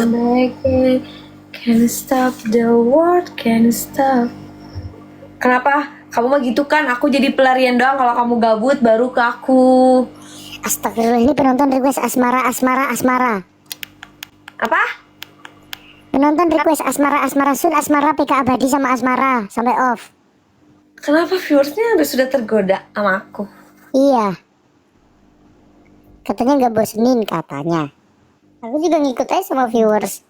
make it. Can't stop the world, can't stop. Kenapa? Kamu mah gitu kan? Aku jadi pelarian doang. Kalau kamu gabut baru ke aku. Astagfirullah, ini penonton request Asmara. Apa? Penonton request Asmara Sun, Asmara PK Abadi sama Asmara sampai off. Kenapa viewersnya sudah tergoda sama aku? Iya. Katanya nggak bosenin katanya. Aku juga ngikut aja sama viewers.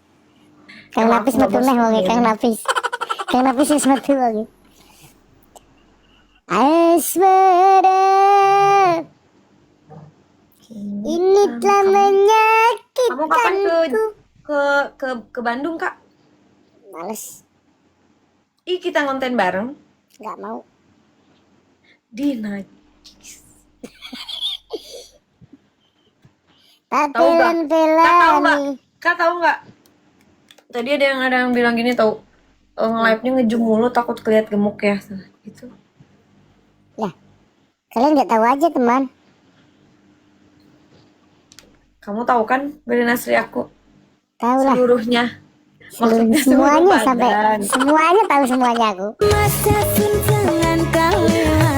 Kang Emang Napis aku nggak metu meh wong bosenin. Kang Napis. Kang Napis wis metu lagi. Asmara, ini telah Kamu kapan menyakitkanku. ke Bandung, Kak? Males, Ih, kita ngonten bareng nggak mau. di Najis. Tak Tahu nggak? Kak tahu nggak? pelan-pelani. Kak tahu nggak? Tadi ada yang bilang gini tahu. Nge-live-nya ngejum mulu takut keliat gemuk ya. Gitu. Lah, kalian nggak tahu aja teman. Kamu tahu kan badan asli aku? Tahu lah. Seluruhnya. Maksudnya Semuanya seluruh sampai badan. semuanya tahu semuanya aku.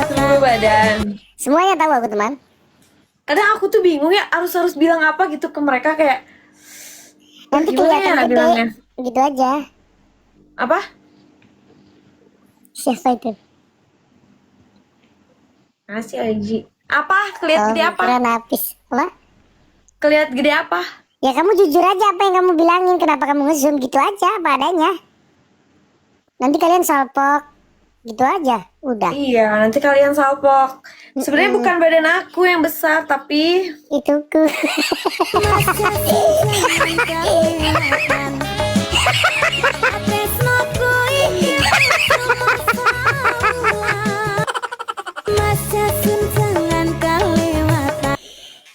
Seluruh badan. Semuanya tahu aku teman. Kadang aku tuh bingung ya harus bilang apa gitu ke mereka kayak Nanti gimana kelihatan ya gede, bilangnya? gitu aja. Apa? Siapa itu? Ngasih Aji. Apa? Kelihat gede apa? Keren Napis. Apa? Kelihat gede apa? Ya kamu jujur aja apa yang kamu bilangin. Kenapa kamu nge-zoom gitu aja apa adanya. Nanti kalian salpok. Gitu aja. Udah. Iya, nanti kalian salpok. Sebenarnya bukan badan aku yang besar, tapi Itu ku.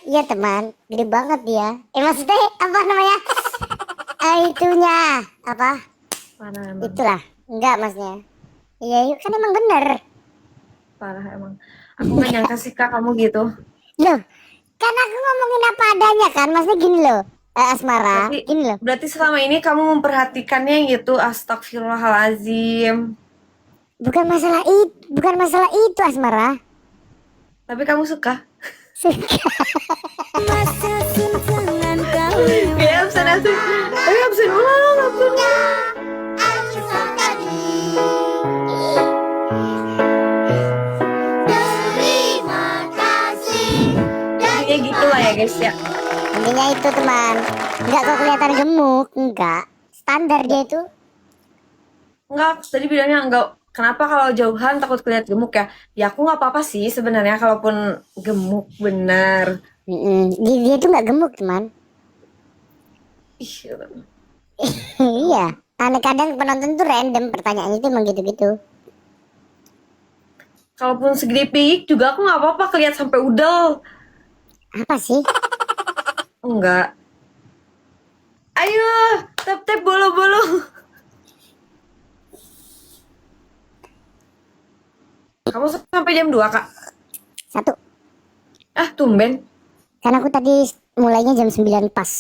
Iya teman, gede banget dia. Maksudnya apa namanya? Itunya apa? parah emang. Itulah. Enggak maksudnya. Iya, kan emang bener. Parah emang. Aku nggak nyangka sih Kak kamu gitu. Loh, kan aku ngomongin apa adanya kan. Maksudnya gini loh. Asmara, gini loh. Berarti selama ini kamu memperhatikannya gitu. Astagfirullahalazim. Bukan masalah itu Asmara. Tapi kamu suka? Suka. Ya absen absen. Ayo absen ulang absen. Intinya gitu lah ya guys ya. Intinya itu teman. Enggak kok kelihatan gemuk, enggak. Standar dia itu. Enggak, tadi bilangnya enggak. Kenapa kalau jauhan takut kelihatan gemuk ya? Ya aku nggak apa-apa sih sebenarnya kalaupun gemuk benar. Dia tuh nggak gemuk teman. Ih, Iya. Kadang penonton tuh random pertanyaannya itu emang gitu-gitu. kalaupun segede pik juga aku nggak apa-apa kelihatan sampai udel. Apa sih? Enggak. Ayo, tap bolo-bolo. Kamu sampai jam 2 Kak? 1. Ah, tumben. Kan aku tadi mulainya jam 9 pas.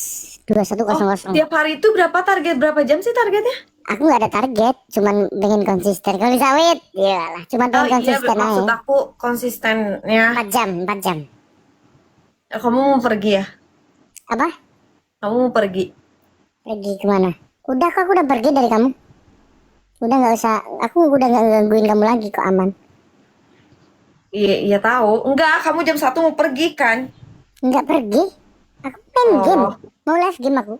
Oh, 21.00. tiap hari itu berapa target? Berapa jam sih targetnya? Aku nggak ada target, cuman pengen konsisten. Kalau sawit, iyalah, cuman Oh pengen iya, konsisten maksud aja. aku konsistennya. 4 jam. Kamu mau pergi ya? Apa? Kamu mau pergi? Pergi kemana? Udah kok, aku udah pergi dari kamu. Udah nggak usah, aku udah nggak gangguin kamu lagi kok, aman. Iya tahu. Enggak, kamu jam 1 mau pergi kan? Nggak pergi. Aku main game. Mau live game aku.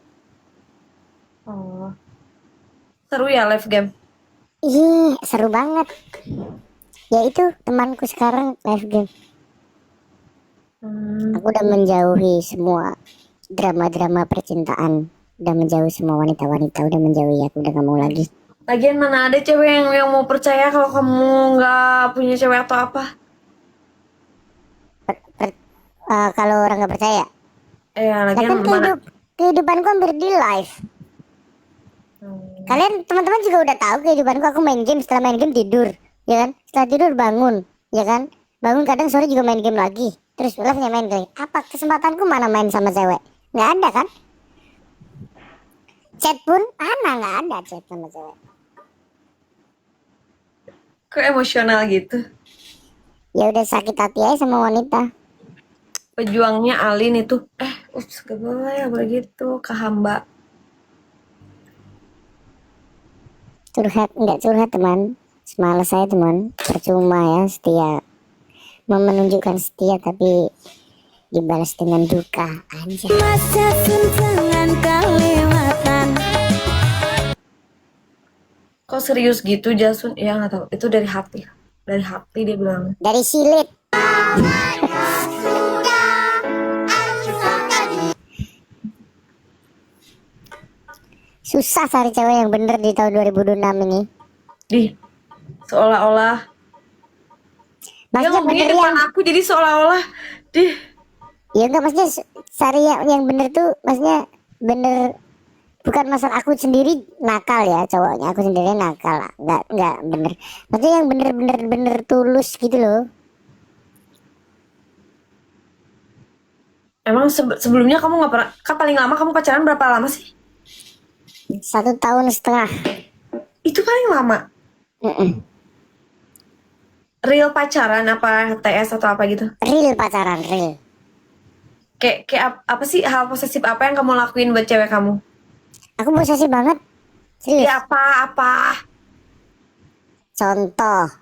Oh. Seru ya live game? Ih, seru banget. Ya itu temanku sekarang live game. Aku udah menjauhi semua drama-drama percintaan. Udah menjauhi semua wanita-wanita. Udah menjauhi aku. Udah gak mau lagi. Lagian mana ada cewek yang mau percaya kalau kamu nggak punya cewek atau apa? Kalau orang gak percaya. Lagian Kan mana? kehidupanku hampir di live. Kalian teman-teman juga udah tahu kehidupanku. Aku main game, setelah main game tidur, ya kan? Setelah tidur bangun, ya kan? Bangun kadang sore juga main game lagi. Terus live-nya main lagi. Apa kesempatanku mana main sama cewek? Nggak ada kan? Chat pun nggak ada chat sama cewek. Kok emosional gitu? Ya udah sakit hati aja sama wanita. Pejuangnya Alin itu. Gak boleh begitu ke hamba. Curhat nggak curhat teman, semalas saya teman, percuma ya setia, mau menunjukkan setia tapi dibalas dengan duka aja. Masa suntangan kelewatan. Kok serius gitu Jasun? Ya nggak tahu. Itu dari hati. Dari hati dia bilang. Dari silit. Susah cari cewek yang bener di tahun 2026 ini. Seolah-olah dia Maksudnya ngomongnya bener depan yang, aku jadi seolah-olah ya enggak maksudnya cari yang bener tuh, maksudnya bener, bukan masalah aku sendiri nakal ya, cowoknya aku sendiri nakal, enggak bener. Maksudnya yang bener tulus gitu loh. Emang sebelumnya kamu nggak pernah, kan paling lama kamu pacaran berapa lama sih? 1,5 tahun. Itu paling lama. Real pacaran apa TS atau apa gitu? Real pacaran, real. Kayak apa sih hal posesif apa yang kamu lakuin buat cewek kamu? Aku posesif banget, serius. Ya apa? Contoh,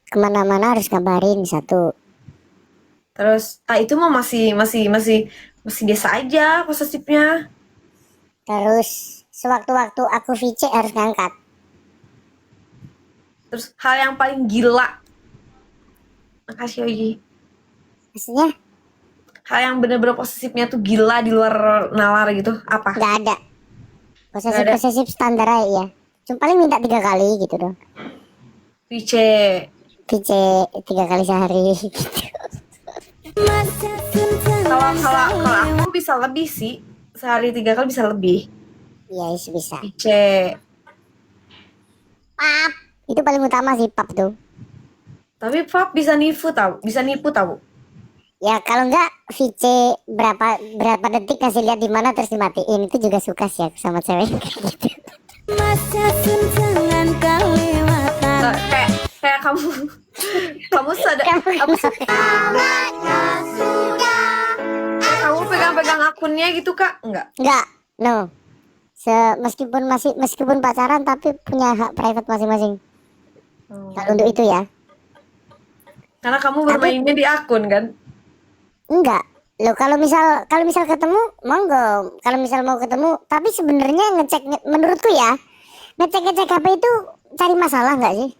kemana-mana harus kabarin satu. Terus itu mah masih biasa aja posesifnya. Terus sewaktu-waktu aku VC harus ngangkat. Terus hal yang paling gila, makasih Oji, Maksudnya hal yang bener-bener posesifnya tuh gila di luar nalar gitu apa? nggak ada. Posesif standar aja ya. Cuma paling minta 3 kali gitu dong. VC. VC 3 kali sehari gitu. Kalau aku bisa lebih sih, sehari 3 kali bisa lebih. Iya bisa. VC. Pap, itu paling utama sih pap tuh. Tapi pap bisa nipu tahu. Ya kalau enggak VC berapa detik kasih lihat di mana terus dimatiin, itu juga suka sih aku sama cewek gitu. Masa suntangan kelewatan. Kayak kamu sadar apa sih? Kamu pegang-pegang akunnya gitu Kak? Enggak, no. Meskipun pacaran tapi punya hak private masing-masing. Kalau untuk itu ya. Karena kamu bermainnya di akun kan? Enggak. Loh kalau misal ketemu monggo. Kalau misal mau ketemu, tapi sebenarnya menurutku ya, ngecek HP itu cari masalah enggak sih?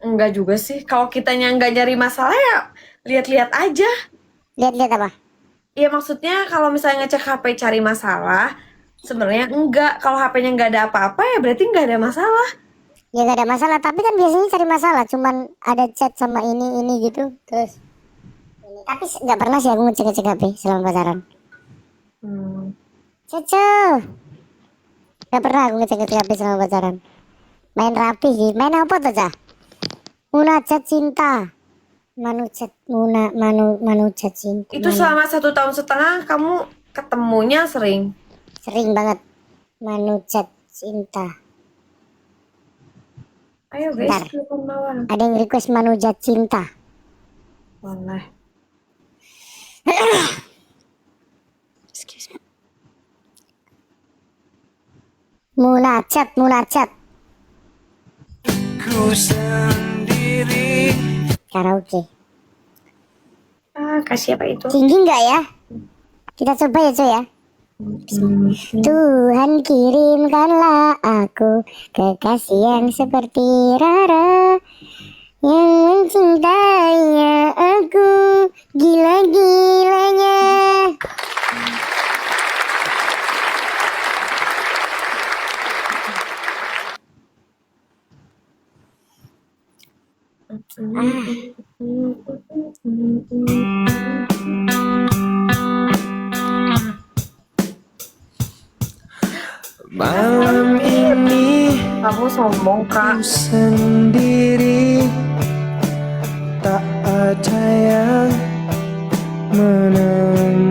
Enggak juga sih. Kalau kitanya enggak nyari masalah ya lihat-lihat aja. Lihat-lihat apa? Iya maksudnya kalau misalnya ngecek HP cari masalah, sebenarnya enggak. Kalau HP-nya enggak ada apa-apa ya berarti enggak ada masalah. Ya enggak ada masalah, tapi kan biasanya cari masalah cuman ada chat sama ini gitu. Terus tapi enggak pernah sih aku ngecek HP selama pacaran. Cece. Enggak pernah aku ngecek HP selama pacaran. Main rapi sih. Main apa tuh, Cah? Munajat cinta. Manuchat cinta. Itu selama 1,5 tahun kamu ketemunya sering? Sering banget. Manuchat cinta. Ayo guys, telepon bawah. Ada yang request manujat cinta. Boleh. Excuse me. Munajat. Ku sendiri. Karaoke. Kasih apa itu? Tinggi nggak ya? Kita coba ya, Coy ya. Tuhan kirimkanlah aku kekasih yang seperti Rara, yang mencintainya aku gila-gilanya. Malam ini Kamu sombong Kak. ku sendiri, tak ada yang menemani.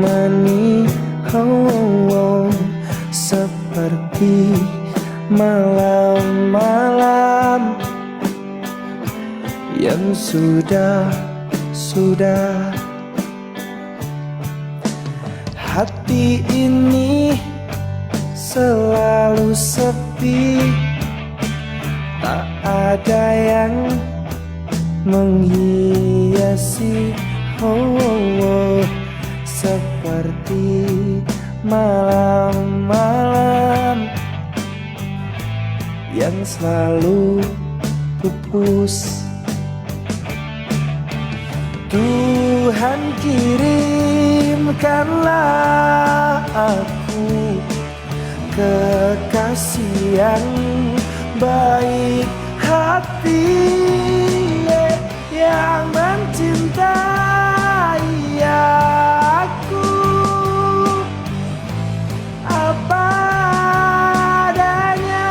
Oh, oh, oh. seperti malam-malam yang sudah hati ini selalu sepi, tak ada yang menghiasi, seperti malam-malam yang selalu pupus. Tuhan kirimkanlah aku kekasih yang baik hati, yang mencintai aku apa adanya.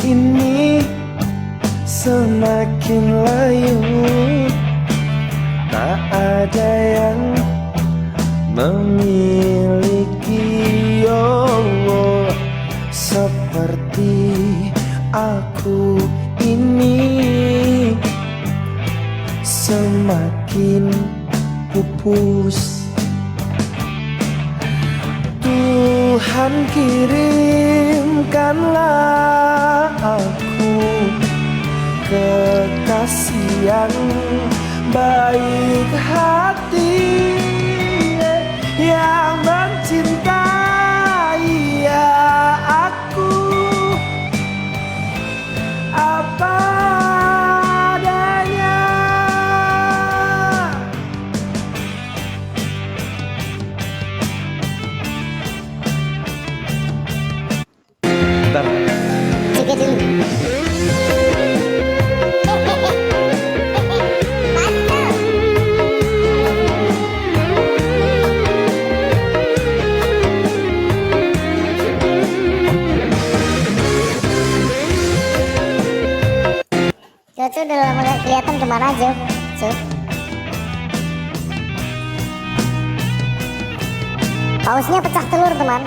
Ini semakin layu, tak ada yang memiliki, seperti aku ini semakin pupus. Tuhan kirimkanlah aku kekasih yang baik hati, yang mencintai aku apa adanya. Bentar. Cek dulu. Cucu udah lama gak kelihatan, kemana aja? Cuk. Pausnya pecah telur, teman.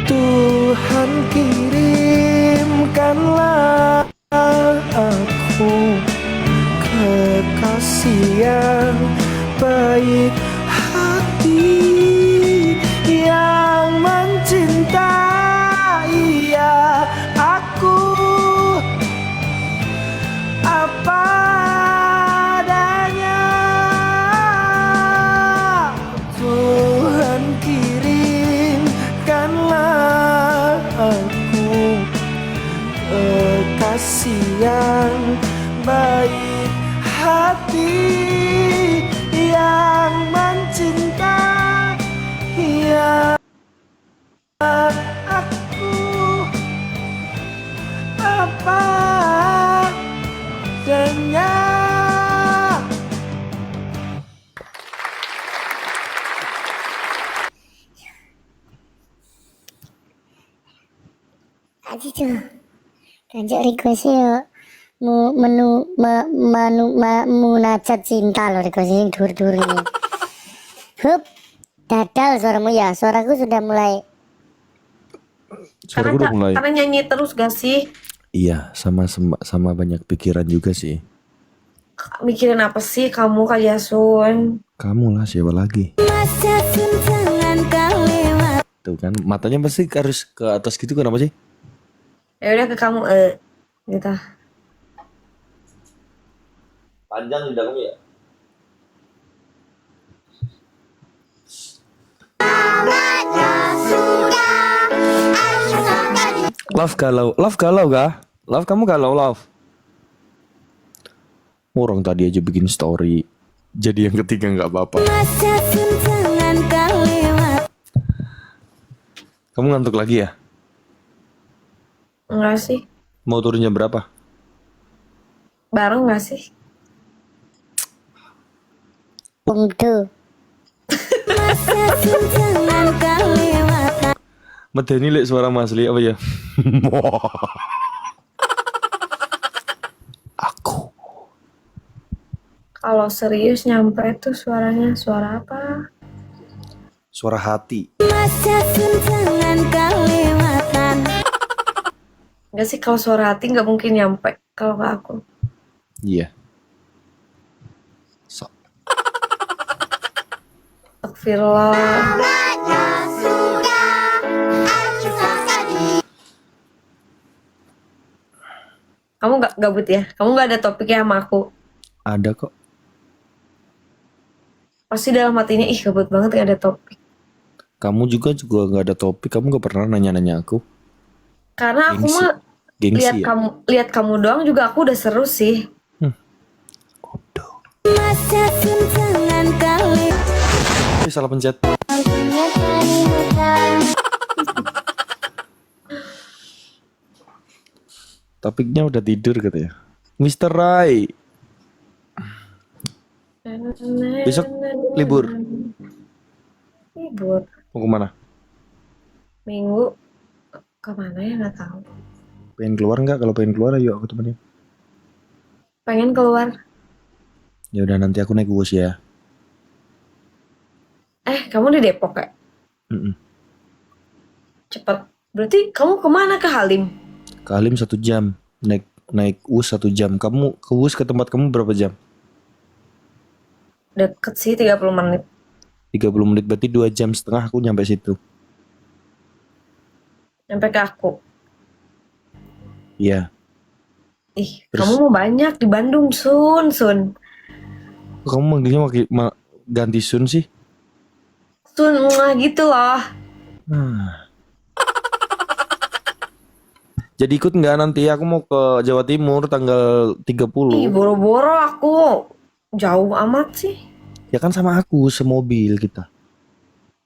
Tuhan kirimkanlah aku kekasih yang baik hati, yang mencintai aku apa adanya. Tuhan kirimkanlah aku kekasih yang baik hati, yang mencintai aku apa adanya. Aji tuh. Kanjak request-nya munajat cinta loh, request yang dur-dur ini. Hup, dadal suaramu ya. Suaraku sudah mulai. Suara gue udah mulai. Karena nyanyi terus gak sih? Iya, sama banyak pikiran juga sih. Mikirin apa sih kamu, Kak Yasun? Kamu lah, siapa lagi? Tuh kan, matanya pasti harus ke atas gitu, kenapa sih? Ya udah ke kamu, gitu. Panjang lidah kamu ya? Love galau kah? Love kamu galau, love. Orang tadi aja bikin story, jadi yang ketiga nggak apa-apa. Kamu ngantuk lagi ya? Enggak sih? Mau turun jam berapa? Bareng gak sih? Pungdu. Medeni lek suara Masli apa ya? Aku. Kalau serius nyampe tuh suaranya suara apa? Suara hati. Enggak sih, kalau suara hati nggak mungkin nyampe kalau ke aku. Iya. So. Astagfirullah. Kamu nggak gabut ya? Kamu nggak ada topiknya sama aku? Ada kok. Pasti dalam hatinya, ih gabut banget gak ada topik. Kamu juga gak ada topik. Kamu gak pernah nanya-nanya aku. Karena aku Gengsi. mah Gengsi ya? lihat kamu doang juga aku udah seru sih. Bodoh. Salah pencet. Topiknya udah tidur katanya. Mr. Rai. Besok libur. Libur. Mau kemana? Minggu kemana ya nggak tahu. Pengen keluar nggak? Kalau pengen keluar ayo aku temenin. Pengen keluar. Ya udah nanti aku naik bus ya. Kamu di Depok ya? Mm-mm. Cepet. Berarti kamu kemana, ke Halim? Ke Halim 1 jam. Naik bus 1 jam. Kamu ke bus ke tempat kamu berapa jam? Deket sih, 30 menit. 30 menit berarti 2,5 jam aku nyampe situ. Sampai ke aku. Iya. Ih, Terus? kamu mau banyak di Bandung, Sun. Kamu manggilnya ganti Sun sih? Sun, gitu loh. Jadi ikut nggak nanti? Aku mau ke Jawa Timur tanggal 30. Ih, boro-boro aku. Jauh amat sih. Ya kan sama aku semobil kita.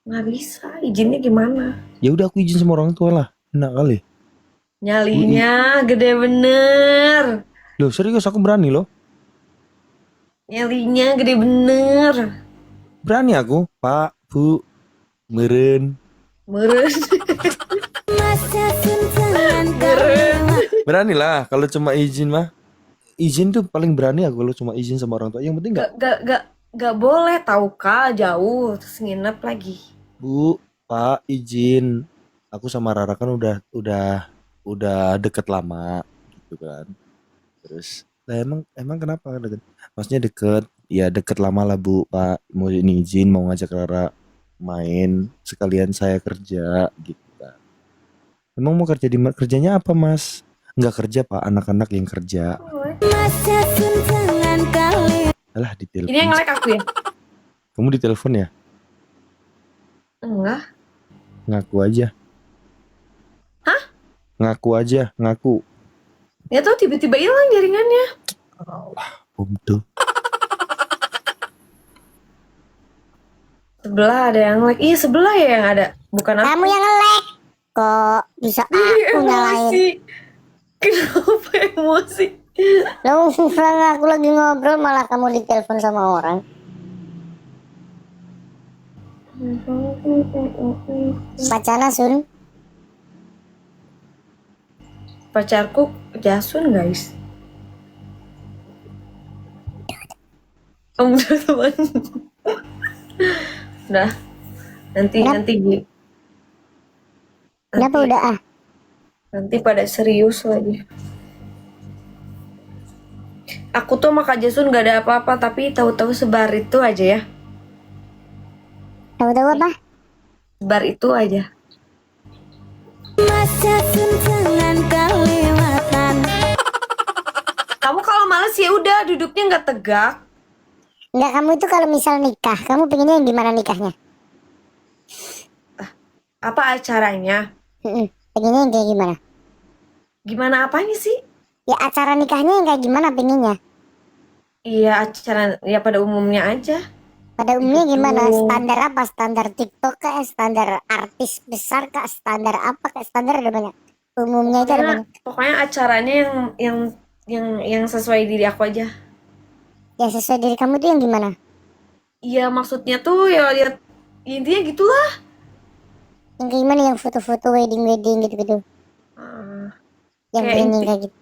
Nggak bisa, izinnya gimana? Ya udah aku izin sama orang tua lah. Enak kali. Nyalinya gede bener. Loh serius aku berani loh. Nyalinya gede bener. Berani aku, Pak, Bu, meren. Meren. Berani lah kalau cuma izin mah. Izin tuh paling berani aku kalau cuma izin sama orang tua. Yang penting nggak, Gak boleh tahu kak, jauh terus nginep lagi. Bu, Pak, izin. Aku sama Rara kan udah deket lama gitu kan. Terus lah emang kenapa deket? Maksudnya deket, ya deket lama lah Bu, Pak. Mau ini izin mau ngajak Rara main sekalian saya kerja gitu kan. Emang mau kerja kerjanya apa Mas? Nggak kerja Pak, anak-anak yang kerja. Alah ditelepon. Ini yang nge-like aku ya? Kamu ditelepon ya? Enggak. Ngaku aja. Hah? Ngaku aja, ngaku. Ya tuh tiba-tiba hilang jaringannya. Bodoh. Sebelah ada yang like. Iya sebelah ya yang ada. Bukan aku. Kamu yang nge-lag. Kok bisa aku nyalain? Emosi. Kenapa emosi? Lo aku lagi ngobrol malah kamu ditelepon sama orang. Pacana Sun. Pacarku Jasun guys. Udah teman. Udah. Nanti Kenapa udah ah? nanti pada serius lagi. Aku tuh sama Kak Jasun gak ada apa-apa, tapi tahu-tahu sebar itu aja ya. Tahu-tahu apa? Sebar itu aja. Kamu kalau males ya udah duduknya nggak tegak. Enggak, kamu itu kalau misal nikah, kamu pengennya yang gimana nikahnya? Apa acaranya? Pengennya yang kayak gimana? Gimana apanya sih? Ya acara nikahnya yang kayak gimana pengennya? Iya acara ya pada umumnya aja. Pada umumnya Gitu. gimana? Standar apa? Standar TikTok kah? Standar artis besar kah? Standar apa? Kayak standar ada banyak. Umumnya itu ada banyak. Pokoknya acaranya yang sesuai diri aku aja. Yang sesuai diri kamu tuh yang gimana? Iya maksudnya tuh ya lihat intinya gitulah. Yang kayak gimana, yang foto-foto wedding gitu-gitu, Ah, yang kayak planning inti kayak gitu.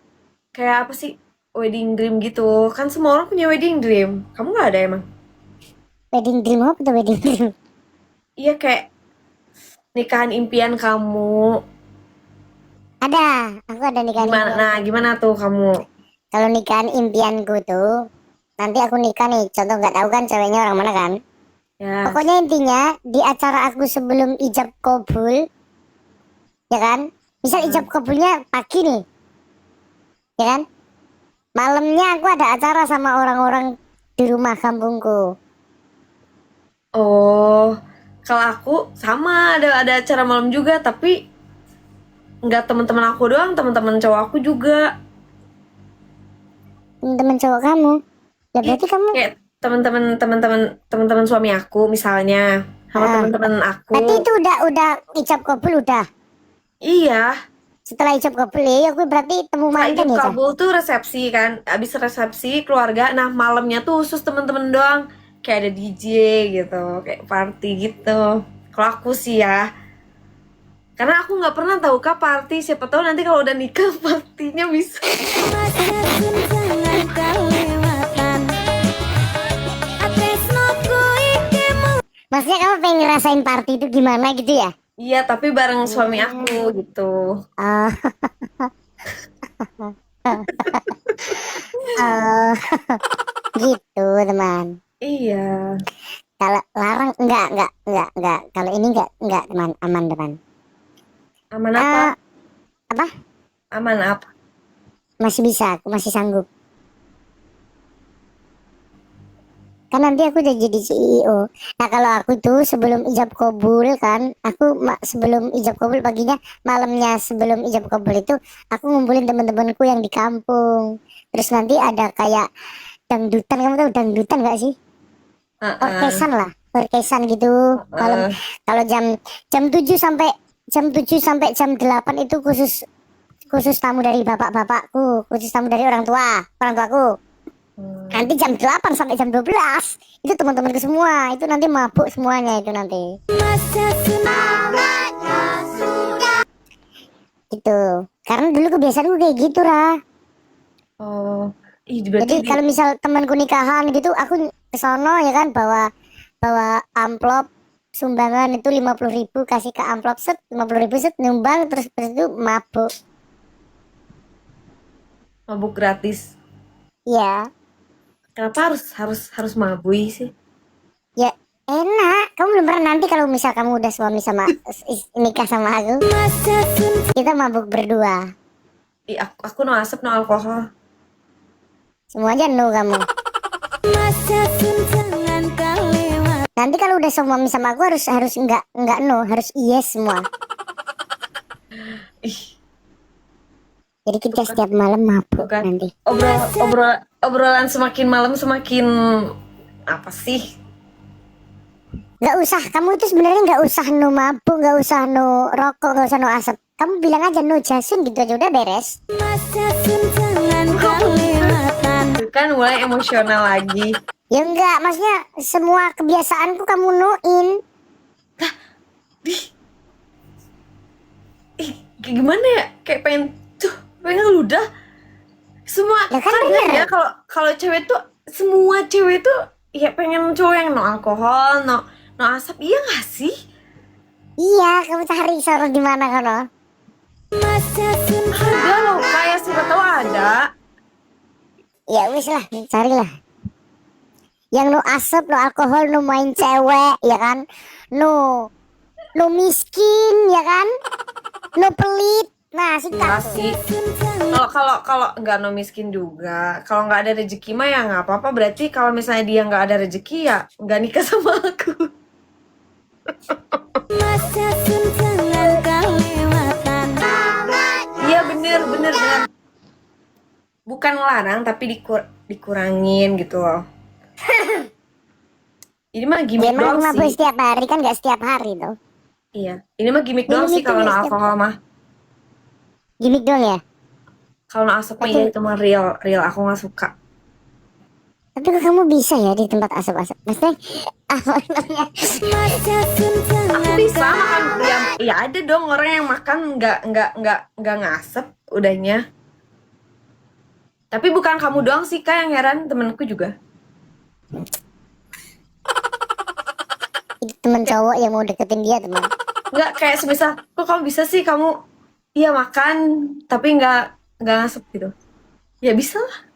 kayak apa sih, wedding dream gitu kan, semua orang punya wedding dream, kamu nggak ada emang? Wedding dream apa tuh wedding dream? Iya kayak nikahan impian kamu. Ada, aku ada nikahan Gimana, impian. nah gimana tuh kamu? Kalau nikahan impianku tuh, nanti aku nikah nih, contoh nggak tahu kan ceweknya orang mana kan. Ya. Pokoknya intinya di acara aku sebelum ijab kabul, ya kan? Misal ijab Hmm. kabulnya pagi nih, ya kan? Malamnya aku ada acara sama orang-orang di rumah kampungku. Oh, kalau aku sama, ada acara malam juga, tapi nggak teman-teman aku doang, teman-teman cowok aku juga. Temen cowok kamu, ya Iya, berarti kamu, kayak teman-teman suami aku misalnya, sama ah, teman-teman aku. berarti itu udah ijab kabul udah. Iya, Setelah ijab kabul ya, aku berarti temu setelah mantan ijab ya, Cah? kabul tuh resepsi kan, abis resepsi keluarga. Nah malamnya tuh khusus temen-temen doang, kayak ada DJ gitu, kayak party gitu. Kalau aku sih ya, karena aku nggak pernah tahu kah party, siapa tahu nanti kalau udah nikah partinya bisa. Maksudnya kamu pengen ngerasain party itu gimana gitu ya? Iya, tapi bareng suami aku Hmm. gitu. Oh, oh, gitu teman. Iya, Kalau larang enggak. Kalau ini enggak teman, aman teman. aman apa? Eh, apa? Aman apa? Masih bisa, aku masih sanggup. Kan nanti aku udah jadi CEO. Nah kalau aku tuh sebelum ijab kabul kan, sebelum ijab kabul paginya, malamnya sebelum ijab kabul itu, aku ngumpulin teman-temanku yang di kampung. Terus nanti ada kayak dangdutan, kamu tahu dangdutan gak sih? Heeh, Orkesan lah, orkesan gitu malam. heeh. Kalau jam jam 7 sampai jam 8 itu khusus khusus tamu dari bapak-bapakku, khusus tamu dari orang tuaku. Hmm. Nanti jam 8 sampai jam 12 itu teman-temanku semua, itu nanti mabuk semuanya itu nanti. Gitu. Karena dulu kebiasaanku kayak gitu, Ra. Oh, ih berarti Jadi kalau misal temanku nikahan gitu, aku ke sono ya kan, bawa bawa amplop sumbangan itu 50.000, kasih ke amplop set 50.000 set, nyumbang, terus itu mabuk. mabuk gratis. Ya, Kenapa harus mabui sih? ya enak. Kamu belum pernah, nanti kalau misal kamu udah suami sama nikah sama aku, kita mabuk berdua. Ih, aku no asap no alkohol. Semua aja no kamu. Nanti kalau udah suami sama aku harus harus enggak no, harus yes semua. Ih, Jadi kita bukan, setiap malam mabuk bukan. nanti. Obrolan semakin malam semakin apa sih? Nggak usah, kamu itu sebenarnya nggak usah no mabuk, nggak usah no rokok, nggak usah no asap. Kamu bilang aja no jasun gitu aja udah beres. Itu kan mulai emosional lagi. Ya enggak, maksudnya semua kebiasaanku kamu noin. Ih, kayak gimana ya? Kayak pengen ngeludah. Semua Ya kan kan bener. ya, kalau kalau cewek tuh, semua cewek tuh ya pengen cowok yang no alkohol, no asap, iya gak sih? Iya, kamu cari sono di mana kono? Ada loh, kayak siapa tahu ada. Ya wis lah, carilah. Yang no asap, no alkohol, no main cewek, ya kan? No miskin, ya kan? No pelit. Nah, Enggak sikat. sih. Kalau nggak no miskin juga. Kalau nggak ada rezeki mah ya nggak apa-apa. Berarti kalau misalnya dia nggak ada rezeki ya nggak nikah sama aku. Iya bener bener bener. Bukan ngelarang tapi dikurangin gitu loh. Ini mah Ya gimmick emang doang aku mabuk sih. setiap hari kan, nggak setiap hari tuh. Iya. Ini mah gimmick doang Minum sih itu kalau no nggak setiap alkohol mah. gimmick doang ya. Kalau no asap mah ya itu mah real real aku nggak suka. Tapi Tapi kok kamu bisa ya di tempat asap-asap? Maksudnya apa namanya? Aku bisa makan ya, ya ada dong orang yang makan nggak ngasep udahnya. Tapi bukan kamu doang sih Kak yang heran, temenku juga. Itu teman cowok yang mau deketin dia teman. Nggak kayak semisal, kok kamu bisa sih kamu iya makan tapi nggak ngasep gitu. Ya bisa lah.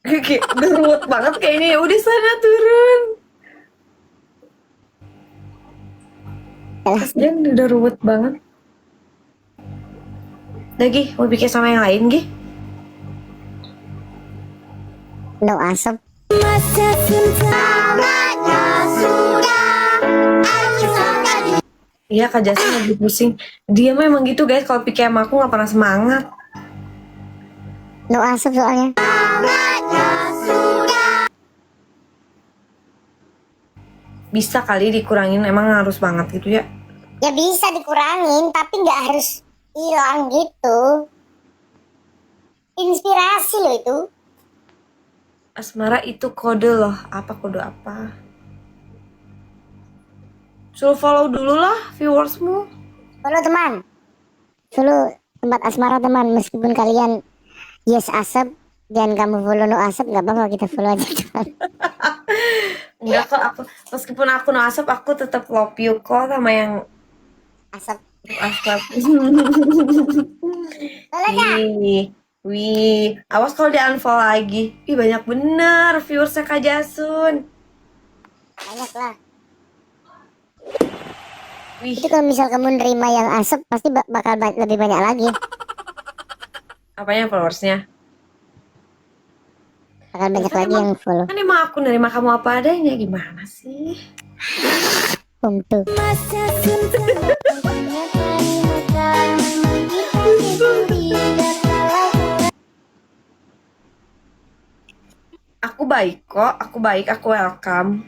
Kayak udah ruwet banget kayaknya, ya udah sana turun. Kasian udah ruwet banget. Udah Gi, mau bikin sama yang lain Gi? No asap. Iya Kak Jason lagi pusing. Dia mah emang gitu guys, kalau pikir sama aku nggak pernah semangat. No asap soalnya. Bisa kali dikurangin, emang harus banget gitu ya. Ya bisa dikurangin, tapi nggak harus hilang gitu. Inspirasi loh itu. Asmara itu kode loh. Apa kode apa? Suruh follow dulu lah viewersmu. Follow teman. Follow tempat asmara teman. Meskipun kalian yes asap dan kamu follow no asap, nggak apa-apa, kita follow aja teman. Enggak kok, aku meskipun aku no asap, aku tetap love you kok sama yang Asap. asap. Boleh nggak? Wih, awas kalau di unfollow lagi. Ih banyak bener viewersnya Kak Jasun. Banyak lah. Wih, Itu kalau misal kamu nerima yang asap, pasti bakal lebih banyak lagi. apanya followersnya? Bakal banyak lagi yang follow. Kan emang aku nerima kamu apa adanya, gimana sih? Tuh. Aku baik kok, aku baik, aku welcome.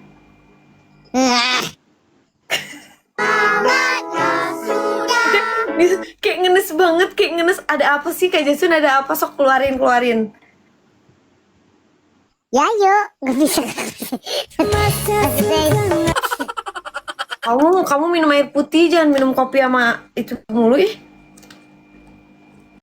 Kayak ngenes banget, kayak ngenes. Ada apa sih Kak Jasun, ada apa? Sok keluarin. Ya yuk, nggak bisa. Maksudnya Kamu minum air putih, jangan minum kopi sama itu mulu ih.